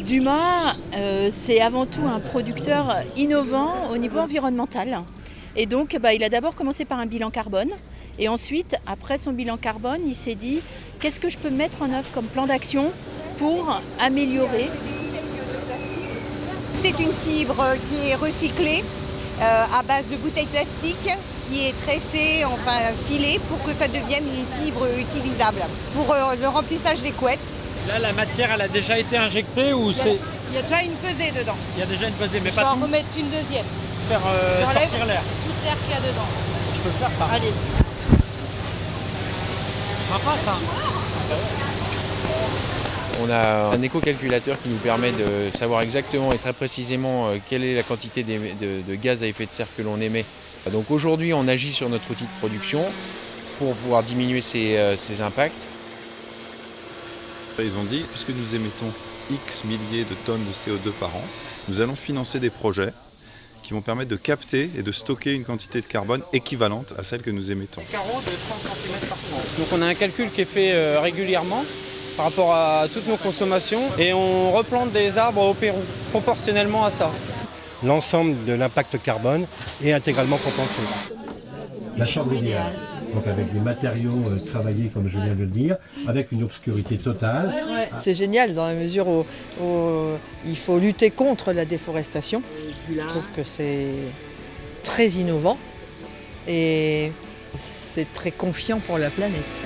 Dumas, c'est avant tout un producteur innovant au niveau environnemental. Et donc, il a d'abord commencé par un bilan carbone. Et ensuite, après son bilan carbone, il s'est dit qu'est-ce que je peux mettre en œuvre comme plan d'action pour améliorer. C'est une fibre qui est recyclée à base de bouteilles plastiques qui est tressée, enfin filée pour que ça devienne une fibre utilisable pour le remplissage des couettes. Là, la matière, elle a déjà été injectée ou c'est... Il y a déjà une pesée dedans. Il y a déjà une pesée, mais Je pas vais en tout. remettre une deuxième. Faire J'enlève sortir l'air. toute l'air qu'il y a dedans. Je peux le faire ça. Allez. Sympa ça. On a un éco-calculateur qui nous permet de savoir exactement et très précisément quelle est la quantité de gaz à effet de serre que l'on émet. Donc aujourd'hui, on agit sur notre outil de production pour pouvoir diminuer ces impacts. Ils ont dit, puisque nous émettons X milliers de tonnes de CO2 par an, nous allons financer des projets qui vont permettre de capter et de stocker une quantité de carbone équivalente à celle que nous émettons. Carreau de 30 cm par an. Donc on a un calcul qui est fait régulièrement par rapport à toutes nos consommations et on replante des arbres au Pérou, proportionnellement à ça. L'ensemble de l'impact carbone est intégralement compensé. La chambre idéale, donc avec des matériaux travaillés comme je viens de le dire, avec une obscurité totale. C'est génial dans la mesure où il faut lutter contre la déforestation. Je trouve que c'est très innovant et c'est très confiant pour la planète.